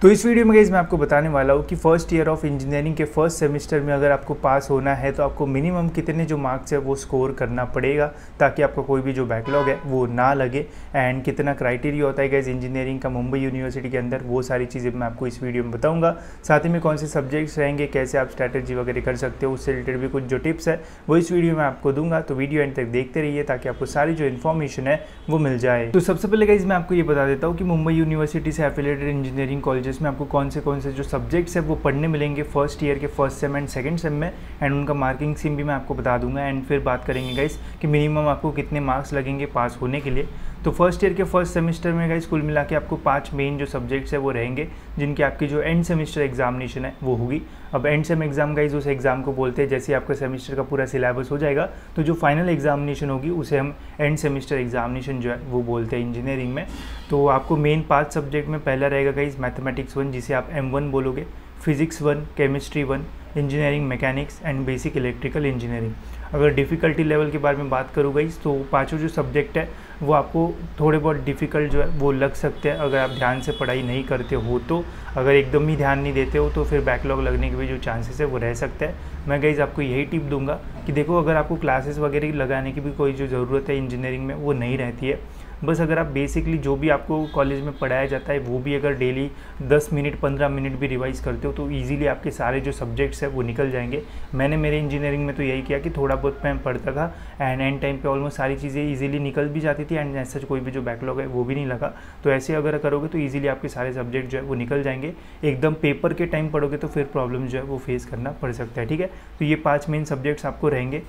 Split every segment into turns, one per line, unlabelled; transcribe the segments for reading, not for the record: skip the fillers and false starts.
तो इस वीडियो में गाइस मैं आपको बताने वाला हूँ कि फर्स्ट ईयर ऑफ इंजीनियरिंग के फर्स्ट सेमेस्टर में अगर आपको पास होना है तो आपको मिनिमम कितने जो मार्क्स है वो स्कोर करना पड़ेगा ताकि आपका कोई भी जो बैकलॉग है वो ना लगे। एंड कितना क्राइटेरिया होता है गाइस इंजीनियरिंग का मुंबई यूनिवर्सिटी के अंदर, वो सारी चीज़ें मैं आपको इस वीडियो में बताऊँगा। साथ ही में कौन से सब्जेक्ट्स रहेंगे, कैसे आप स्ट्रैटेजी वगैरह कर सकते हो, उससे रिलेटेड भी कुछ जो टिप्स है वो इस वीडियो में आपको दूंगा। तो वीडियो एंड तक देखते रहिए ताकि आपको सारी जो इन्फॉर्मेशन है वो मिल जाए। तो सबसे पहले गाइस मैं आपको ये बता देता हूँ कि मुंबई यूनिवर्सिटी से एफिलिएटेड इंजीनियरिंग कॉलेजेस में आपको कौन से जो सब्जेक्ट्स है वो पढ़ने मिलेंगे फर्स्ट ईयर के first sem and second same में। एंड उनका मार्किंग स्कीम भी मैं आपको बता दूंगा। एंड फिर बात करेंगे गाइस कि मिनिमम आपको कितने मार्क्स लगेंगे पास होने के लिए। तो फर्स्ट ईयर के फर्स्ट सेमेस्टर में गाइस कुल मिला के आपको 5 मेन जो सब्जेक्ट्स है वो रहेंगे, जिनकी आपकी जो एंड सेमेस्टर एग्जामिनेशन है वो होगी। अब एंड सेम एग्जाम गाइस उस एग्जाम को बोलते हैं, जैसे आपका सेमेस्टर का पूरा सिलेबस हो जाएगा तो जो फाइनल एग्जामिनेशन होगी उसे हम एंड सेमेस्टर एग्जामिनेशन जो है वो बोलते हैं इंजीनियरिंग में। तो आपको मेन 5 सब्जेक्ट में पहला रहेगा गाइस मैथमेटिक्स 1, जिसे आप M1 बोलोगे, physics 1, chemistry 1, engineering mechanics and basic electrical engineering. अगर डिफ़िकल्टी लेवल के बारे में बात करूँ गाइस तो पाँचों जो सब्जेक्ट है वो आपको थोड़े बहुत डिफ़िकल्ट जो है वो लग सकते हैं अगर आप ध्यान से पढ़ाई नहीं करते हो। तो अगर एकदम ही ध्यान नहीं देते हो तो फिर बैकलॉग लगने के भी जो चांसेस है वो रह सकता है। मैं गाइस आपको यही टिप दूंगा कि देखो, अगर आपको क्लासेस वगैरह लगाने की भी कोई जो ज़रूरत है इंजीनियरिंग में वो नहीं रहती है। बस अगर आप बेसिकली जो भी आपको कॉलेज में पढ़ाया जाता है वो भी अगर डेली 10 मिनट 15 मिनट भी रिवाइज करते हो तो इजीली आपके सारे जो सब्जेक्ट्स है वो निकल जाएंगे। मैंने मेरे इंजीनियरिंग में तो यही किया कि थोड़ा बहुत मैं पढ़ता था एंड एंड टाइम पे ऑलमोस्ट सारी चीज़ें इजीली निकल भी जाती थी एंड ऐसा कोई भी जो बैकलॉग है वो भी नहीं लगा। तो ऐसे अगर करोगे तो ईजिली आपके सारे सब्जेक्ट जो है वो निकल जाएंगे। एकदम पेपर के टाइम पढ़ोगे तो फिर प्रॉब्लम जो है वो फेस करना पड़ सकता है। ठीक है, तो ये 5 मेन सब्जेक्ट्स आपको रहेंगे।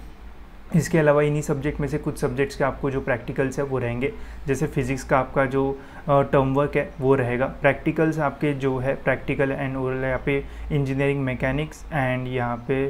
इसके अलावा इन्हीं सब्जेक्ट में से कुछ सब्जेक्ट्स के आपको जो प्रैक्टिकल्स है वो रहेंगे। जैसे फिजिक्स का आपका जो टर्म वर्क है वो रहेगा। प्रैक्टिकल्स आपके जो है प्रैक्टिकल एंड ओरल यहाँ पे इंजीनियरिंग मैकेनिक्स एंड यहाँ पे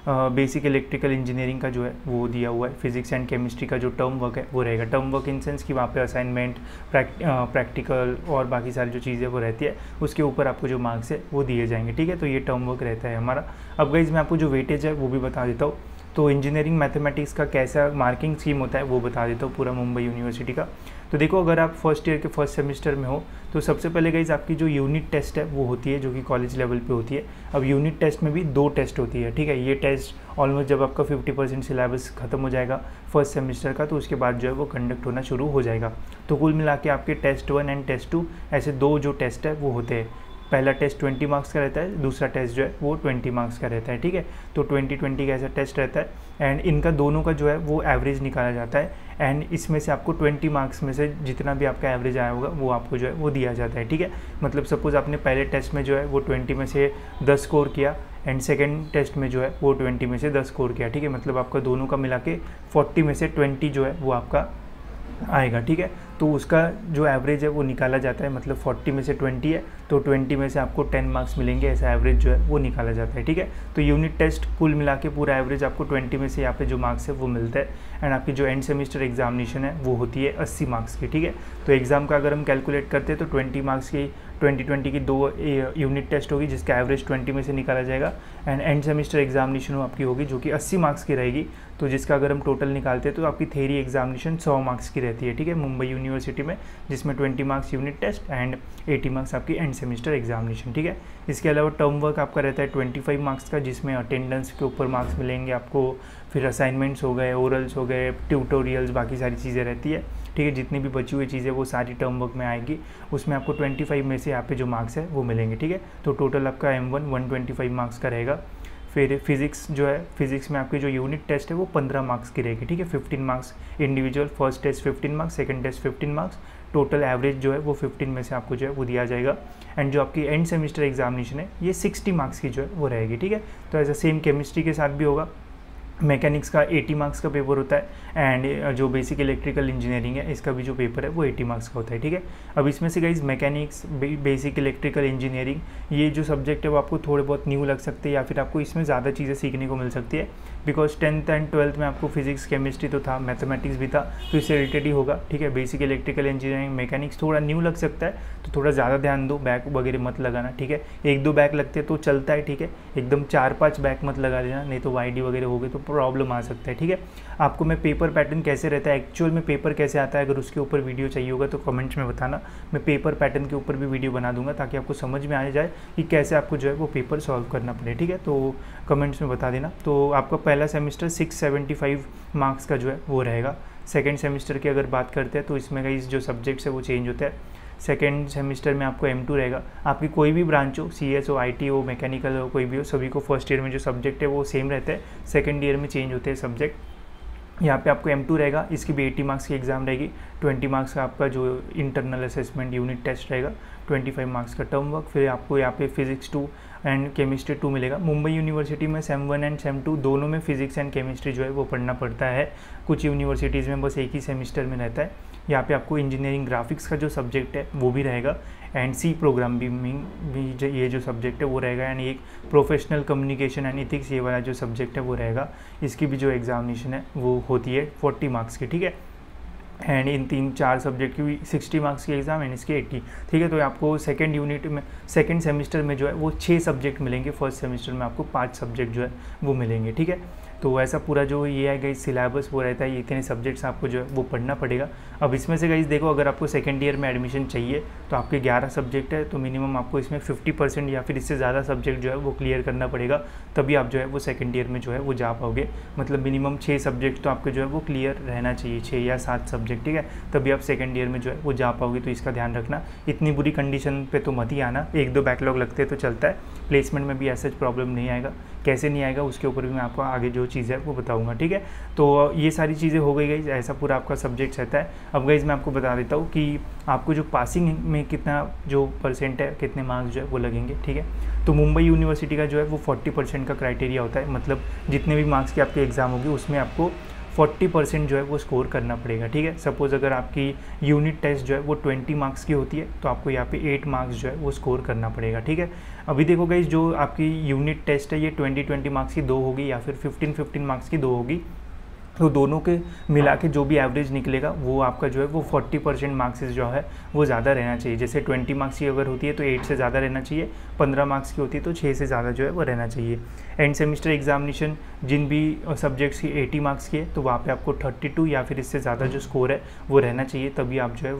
बेसिक इलेक्ट्रिकल इंजीनियरिंग का जो है वो दिया हुआ है। फिजिक्स एंड केमिस्ट्री का जो टर्म वर्क है वो रहेगा। टर्म वर्क इन सेंस कि वहाँ पे असाइनमेंट, प्रैक्टिकल और बाकी सारी जो चीज़ें वो रहती है उसके ऊपर आपको जो मार्क्स है वो दिए जाएंगे। ठीक है, तो ये टर्म वर्क रहता है हमारा। अब गाइस मैं आपको जो वेटेज है वो भी बता देता हूँ। तो इंजीनियरिंग मैथमेटिक्स का कैसा मार्किंग स्कीम होता है वो बता देता हूँ पूरा मुंबई यूनिवर्सिटी का। तो देखो, अगर आप फर्स्ट ईयर के फर्स्ट सेमेस्टर में हो तो सबसे पहले गाइस आपकी जो यूनिट टेस्ट है वो होती है, जो कि कॉलेज लेवल पे होती है। अब यूनिट टेस्ट में भी 2 टेस्ट होती है। ठीक है, ये टेस्ट ऑलमोस्ट जब आपका 50% सिलेबस खत्म हो जाएगा फर्स्ट सेमेस्टर का तो उसके बाद जो है वो कंडक्ट होना शुरू हो जाएगा। तो कुल मिला के आपके टेस्ट 1 एंड टेस्ट 2 ऐसे 2 जो टेस्ट है वो होते हैं। पहला टेस्ट 20 मार्क्स का रहता है, दूसरा टेस्ट जो है वो 20 मार्क्स का रहता है। ठीक है, तो 20-20 का ऐसा टेस्ट रहता है एंड इनका दोनों का जो है वो एवरेज निकाला जाता है। एंड इसमें से आपको 20 मार्क्स में से जितना भी आपका एवरेज आया होगा वो आपको जो है वो दिया जाता है। ठीक है, मतलब सपोज़ आपने पहले टेस्ट में जो है वो 20 में से 10 स्कोर किया एंड सेकेंड टेस्ट में जो है वो 20 में से 10 स्कोर किया। ठीक है, मतलब आपका दोनों का मिला के 40 में से 20 जो है वो आपका आएगा। ठीक है, तो उसका जो एवरेज है वो निकाला जाता है। मतलब 40 में से 20 है तो 20 में से आपको 10 मार्क्स मिलेंगे, ऐसा एवरेज जो है वो निकाला जाता है। ठीक है, तो यूनिट टेस्ट कुल मिला के पूरा एवरेज आपको 20 में से यहाँ पे जो मार्क्स है वो मिलता है। एंड आपकी जो एंड सेमेस्टर एग्जामिनेशन है वो होती है 80 मार्क्स की। ठीक है, तो एग्ज़ाम का अगर हम कैलकुलेट करते हैं तो 20 मार्क्स की 20 की 2 यूनिट टेस्ट होगी जिसका एवरेज 20 में से निकाला जाएगा। एंड एंड सेमेस्टर एग्जामिनेशन आपकी होगी जो कि 80 मार्क्स की रहेगी। तो जिसका अगर हम टोटल निकालते हैं तो आपकी थ्योरी एग्जामिनेशन 100 मार्क्स की रहती है। ठीक है, मुंबई यूनिवर्सिटी में, जिसमें 20 marks unit test and 80 marks आपकी एंड सेमेस्टर एग्जामिनेशन। ठीक है, इसके अलावा टर्म वर्क आपका रहता है 25 मार्क्स का, जिसमें अटेंडेंस के ऊपर मार्क्स मिलेंगे आपको, फिर असाइनमेंट्स हो गए, ओरल्स हो गए, ट्यूटोरियल्स, बाकी सारी चीज़ें रहती है। ठीक है, जितनी भी बची हुई चीज़ें वो सारी टर्म वर्क में आएगी, उसमें आपको 25 में से यहाँ पे जो मार्क्स है वो मिलेंगे। ठीक है, तो टोटल आपका M1 125 मार्क्स का रहेगा। फिर फिजिक्स जो है, फिजिक्स में आपकी जो यूनिट टेस्ट है वो 15 मार्क्स की रहेगी। ठीक है, 15 marks individual, first test 15 marks, second test 15 marks, total average जो है वो 15 में से आपको जो है वो दिया जाएगा। एंड जो आपकी एंड सेमेस्टर एग्जामिनेशन है ये 60 मार्क्स की जो है वो रहेगी। ठीक है, तो ऐसा सेम केमिस्ट्री के साथ भी होगा। मैकेनिक्स का 80 मार्क्स का पेपर होता है एंड जो बेसिक इलेक्ट्रिकल इंजीनियरिंग है इसका भी जो पेपर है वो 80 मार्क्स का होता है। ठीक है, अब इसमें से guys mechanics, basic electrical engineering, ये जो सब्जेक्ट है वो आपको थोड़े बहुत न्यू लग सकते हैं या फिर आपको इसमें ज़्यादा चीज़ें सीखने को मिल सकती है। बिकॉज 10th एंड 12th में आपको फिजिक्स केमिस्ट्री तो था, मैथमेटिक्स भी था, तो इससे रिलेटेड ही होगा। ठीक है, बेसिक इलेक्ट्रिकल इंजीनियरिंग, मैकेनिक्स थोड़ा न्यू लग सकता है तो थोड़ा ज़्यादा ध्यान दो, बैक वगैरह मत लगाना। ठीक है, 1-2 बैक लगते हैं तो चलता है। ठीक है, एकदम 4-5 बैक मत लगा लेना, नहीं तो YD वगैरह हो गए तो प्रॉब्लम आ सकता है। ठीक है, आपको मैं पेपर पैटर्न कैसे रहता है, एक्चुअल में पेपर कैसे आता है, अगर उसके ऊपर वीडियो चाहिए होगा तो कमेंट्स में बताना, मैं पेपर पैटर्न के ऊपर भी वीडियो बना दूंगा ताकि आपको समझ में आ जाए कि कैसे आपको जो है वो पेपर सॉल्व करना पड़े। ठीक है, तो कमेंट्स में बता देना। तो आपका पहला सेमेस्टर 675 मार्क्स का जो है वो रहेगा। सेकेंड सेमेस्टर की अगर बात करते हैं तो इसमें कई जो सब्जेक्ट्स है वो चेंज होता है। सेकेंड सेमेस्टर में आपको M2 रहेगा। आपकी कोई भी ब्रांच हो, CS हो, IT हो, मैकेनिकल हो, कोई भी हो, सभी को फर्स्ट ईयर में जो सब्जेक्ट है वो सेम रहता है, सेकेंड ईयर में चेंज होते हैं सब्जेक्ट। यहाँ पे आपको M2 रहेगा, इसकी भी 80 मार्क्स की एग्ज़ाम रहेगी। 20 मार्क्स का आपका जो इंटरनल असेसमेंट यूनिट टेस्ट रहेगा, 25 मार्क्स का टर्म वर्क, फिर आपको यहाँ पे फिजिक्स 2 एंड केमिस्ट्री 2 मिलेगा। मुंबई यूनिवर्सिटी में सेम 1 एंड सेम 2 दोनों में फिजिक्स एंड केमिस्ट्री जो है वो पढ़ना पड़ता है। कुछ यूनिवर्सिटीज़ में बस एक ही सेमिस्टर में रहता है। यहाँ पे आपको इंजीनियरिंग ग्राफिक्स का जो सब्जेक्ट है वो भी रहेगा, एंड C प्रोग्रामिंग भी ये जो सब्जेक्ट है वो रहेगा, एंड एक प्रोफेशनल कम्युनिकेशन एंड इथिक्स ये वाला जो सब्जेक्ट है वो रहेगा। इसकी भी जो एग्जामिनेशन है वो होती है 40 मार्क्स की। ठीक है, एंड इन 3-4 सब्जेक्ट की भी 60 मार्क्स की एग्ज़ाम एंड इसके 80। ठीक है, तो आपको सेकेंड यूनिट में सेकेंड सेमेस्टर में जो है वो 6 सब्जेक्ट मिलेंगे, फर्स्ट सेमेस्टर में आपको 5 सब्जेक्ट जो है वो मिलेंगे। ठीक है, तो ऐसा पूरा जो ये है गाइस सिलेबस वो रहता है, ये इतने सब्जेक्ट्स आपको जो है वो पढ़ना पड़ेगा। अब इसमें से गाइस देखो, अगर आपको सेकेंड ईयर में एडमिशन चाहिए तो आपके 11 सब्जेक्ट है, तो मिनिमम आपको इसमें 50% या फिर इससे ज़्यादा सब्जेक्ट जो है वो क्लियर करना पड़ेगा, तभी आप जो है वो सेकेंड ईयर में जो है वो जा पाओगे। मतलब मिनिमम 6 सब्जेक्ट तो आपके जो है वो क्लियर रहना चाहिए, 6 या 7 सब्जेक्ट। ठीक है, तभी आप सेकेंड ईयर में जो है वो जा पाओगे, तो इसका ध्यान रखना। इतनी बुरी कंडीशन पे तो मत ही आना, 1-2 बैकलॉग लगते तो चलता है, प्लेसमेंट में भी ऐसा प्रॉब्लम नहीं आएगा। कैसे नहीं आएगा उसके ऊपर भी मैं आपको आगे जो चीज़ है वो बताऊंगा। ठीक है, तो ये सारी चीज़ें हो गई गाइस, ऐसा पूरा आपका सब्जेक्ट रहता है। अब गाइस मैं आपको बता देता हूँ कि आपको जो पासिंग में कितना जो परसेंट है, कितने मार्क्स जो है वो लगेंगे। ठीक है, तो मुंबई यूनिवर्सिटी का जो है वो 40% का क्राइटेरिया होता है, मतलब जितने भी मार्क्स की आपकी एग्ज़ाम होगी उसमें आपको 40% जो है वो स्कोर करना पड़ेगा। ठीक है, सपोज़ अगर आपकी यूनिट टेस्ट जो है वो 20 मार्क्स की होती है तो आपको यहाँ पे 8 मार्क्स जो है वो स्कोर करना पड़ेगा। ठीक है, अभी देखो गाइस, जो आपकी यूनिट टेस्ट है ये 20 मार्क्स की 2 होगी या फिर 15 मार्क्स की 2 होगी, तो दोनों के मिला के जो भी एवरेज निकलेगा वो आपका जो है वो 40% मार्क्स जो है वो ज़्यादा रहना चाहिए। जैसे 20 मार्क्स की अगर होती है तो 8 से ज़्यादा रहना चाहिए, 15 मार्क्स की होती है तो 6 से ज़्यादा जो है वो रहना चाहिए। एंड सेमेस्टर एग्जामिनेशन जिन भी सब्जेक्ट्स की 80 मार्क्स की है तो वहाँ पे आपको 32 या फिर इससे ज़्यादा जो स्कोर है वो रहना चाहिए, तभी आप जो है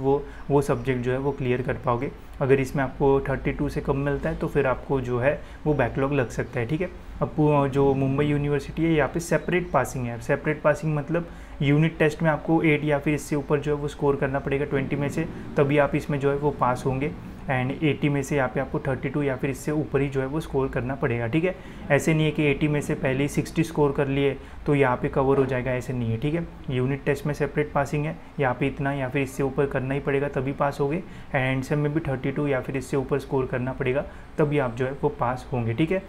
वो सब्जेक्ट जो है वो क्लियर कर पाओगे। अगर इसमें आपको 32 से कम मिलता है तो फिर आपको जो है वो बैकलॉग लग सकता है। ठीक है, अब जो मुंबई यूनिवर्सिटी है यहाँ पे सेपरेट पासिंग है। सेपरेट पासिंग मतलब यूनिट टेस्ट में आपको 8 या फिर इससे ऊपर जो है वो स्कोर करना पड़ेगा 20 में से, तभी आप इसमें जो है वो पास होंगे। एंड 80 में से यहाँ पे आपको 32 या फिर इससे ऊपर ही जो है वो स्कोर करना पड़ेगा। ठीक है, ऐसे नहीं है कि 80 में से पहले ही 60 स्कोर कर लिए तो यहाँ पे कवर हो जाएगा, ऐसे नहीं है। ठीक है, यूनिट टेस्ट में सेपरेट पासिंग है, यहाँ पे इतना या फिर इससे ऊपर करना ही पड़ेगा तभी पास होंगे। एंड सेम में भी 32 या फिर इससे ऊपर स्कोर करना पड़ेगा तभी आप जो है वो पास होंगे। ठीक है,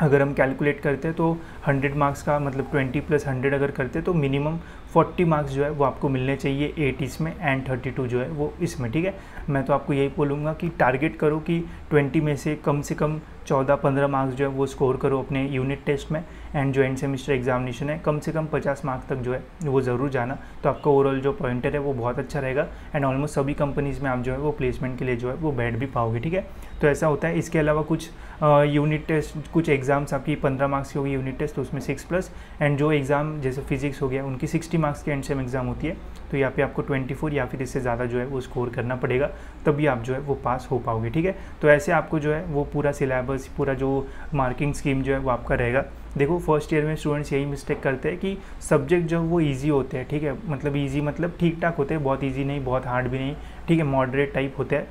अगर हम कैलकुलेट करते हैं तो 100 मार्क्स का मतलब 20 + 100 अगर करते हैं तो मिनिमम 40 मार्क्स जो है वो आपको मिलने चाहिए 8 इसमें एंड 32 जो है वो इसमें। ठीक है, मैं तो आपको यही बोलूँगा कि टारगेट करो कि 20 में से कम 14-15 मार्क्स जो है वो स्कोर करो अपने यूनिट टेस्ट में, एंड जो एंड सेमेस्टर एग्जामिनेशन है कम से कम 50 मार्क्स तक जो है वो ज़रूर जाना, तो आपका ओवरऑल जो पॉइंटर है वो बहुत अच्छा रहेगा। एंड ऑलमोस्ट सभी कंपनीज़ में आप जो है वो प्लेसमेंट के लिए जो है वो बैठ भी पाओगे। ठीक है, तो ऐसा होता है। इसके अलावा कुछ यूनिट टेस्ट, कुछ एग्ज़ाम्स आपकी 15 मार्क्स की होगी यूनिट टेस्ट, तो उसमें 6+, एंड जो एग्ज़ाम जैसे फिजिक्स हो गया उनकी 60 मार्क्स की एंड सेम एग्ज़ाम होती है, तो यहाँ पे आपको 24 या फिर इससे ज़्यादा जो है वो स्कोर करना पड़ेगा, तभी आप जो है वो पास हो पाओगे। ठीक है, तो ऐसे आपको जो है वो पूरा सिलेबस, पूरा जो मार्किंग स्कीम जो है वो आपका रहेगा। देखो फर्स्ट ईयर में स्टूडेंट्स यही मिस्टेक करते हैं कि सब्जेक्ट जो वो ईजी होते हैं। ठीक है, मतलब ईजी मतलब ठीक ठाक होते हैं, बहुत ईजी नहीं, बहुत हार्ड भी नहीं। ठीक है, मॉडरेट टाइप होते हैं।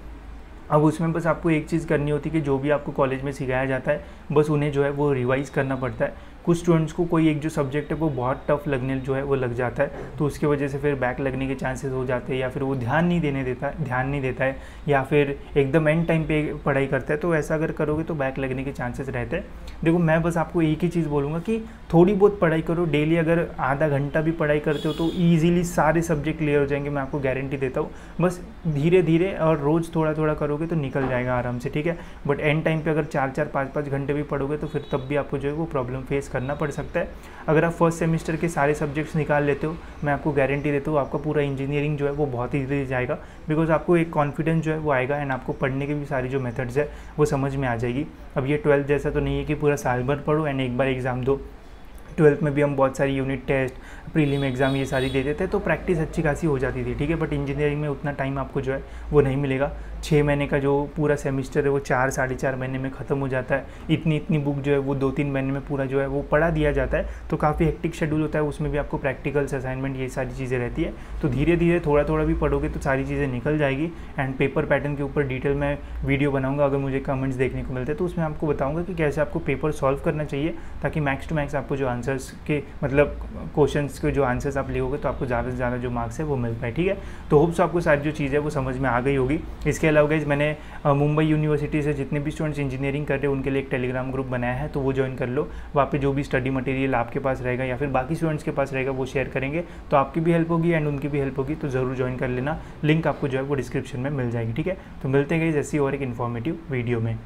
अब उसमें बस आपको एक चीज़ करनी होती है कि जो भी आपको कॉलेज में सिखाया जाता है बस उन्हें जो है वो रिवाइज़ करना पड़ता है। कुछ स्टूडेंट्स को कोई एक जो सब्जेक्ट है वो बहुत टफ लगने जो है वो लग जाता है, तो उसकी वजह से फिर बैक लगने के चांसेस हो जाते हैं, या फिर वो ध्यान नहीं देता है या फिर एकदम एंड टाइम पे पढ़ाई करता है, तो ऐसा अगर करोगे तो बैक लगने के चांसेस रहते हैं। देखो मैं बस आपको एक ही चीज़ बोलूँगा कि थोड़ी बहुत पढ़ाई करो डेली, अगर आधा घंटा भी पढ़ाई करते हो तो ईजिली सारे सब्जेक्ट क्लियर हो जाएंगे, मैं आपको गारंटी देता हूँ। बस धीरे धीरे और रोज़ थोड़ा थोड़ा करोगे तो निकल जाएगा आराम से। ठीक है, बट एंड टाइम पे अगर 4-4, 5-5 घंटे भी पढ़ोगे तो फिर तब भी आपको जो है वो प्रॉब्लम फेस करना पड़ सकता है। अगर आप फर्स्ट सेमेस्टर के सारे सब्जेक्ट्स निकाल लेते हो, मैं आपको गारंटी देता हूँ आपका पूरा इंजीनियरिंग जो है वो बहुत ईजीली जाएगा, बिकॉज आपको एक कॉन्फिडेंस जो है वो आएगा, एंड आपको पढ़ने की भी सारी जो मेथड्स है वो समझ में आ जाएगी। अब ये 12th जैसा तो नहीं है कि पूरा साल भर पढ़ो एंड एक बार एग्ज़ाम दो, ट्वेल्थ में भी हम बहुत सारी यूनिट टेस्ट, प्रीलिम एग्ज़ाम ये सारी देते थे, तो प्रैक्टिस अच्छी खासी हो जाती थी, ठीक है। बट इंजीनियरिंग में उतना टाइम आपको जो है वो नहीं मिलेगा। 6 महीने का जो पूरा सेमिस्टर है वो 4-4.5 महीने में ख़त्म हो जाता है। इतनी बुक जो है वो 2-3 महीने में पूरा जो है वो पढ़ा दिया जाता है, तो काफ़ी हेक्टिक शेड्यूल होता है। उसमें भी आपको प्रैक्टिकल्स, असाइनमेंट, ये सारी चीज़ें रहती है। तो धीरे धीरे थोड़ा भी पढ़ोगे तो सारी चीज़ें निकल जाएगी। एंड पेपर पैटर्न के ऊपर डिटेल में वीडियो बनाऊँगा, अगर मुझे कमेंट्स देखने को मिलते हैं तो उसमें आपको बताऊँगा कि कैसे आपको पेपर सॉल्व करना चाहिए, ताकि मैक्स टू मैक्स आपको जो आंसर्स के मतलब क्वेश्चंस के जो आंसर्स आप लिखोगे तो आपको ज़्यादा से ज़्यादा जो मार्क्स है वो मिल पाए, ठीक है। तो होप्स आपको सारी जो चीज़ है वो समझ में आ गई होगी। इसके अलावा गाइस मैंने मुंबई यूनिवर्सिटी से जितने भी स्टूडेंट्स इंजीनियरिंग कर रहे हैं उनके लिए एक टेलीग्राम ग्रुप बनाया है, तो वो ज्वाइन कर लो। वहाँ पे जो भी स्टडी मटेरियल आपके पास रहेगा या फिर बाकी स्टूडेंट्स के पास रहेगा वो शेयर करेंगे, तो आपकी भी हेल्प होगी एंड उनकी भी हेल्प होगी। तो ज़रूर ज्वाइन कर लेना, लिंक आपको जो है वो डिस्क्रिप्शन में मिल जाएगी, ठीक है। तो मिलते हैं गाइस ऐसी और एक इन्फॉर्मेटिव वीडियो में।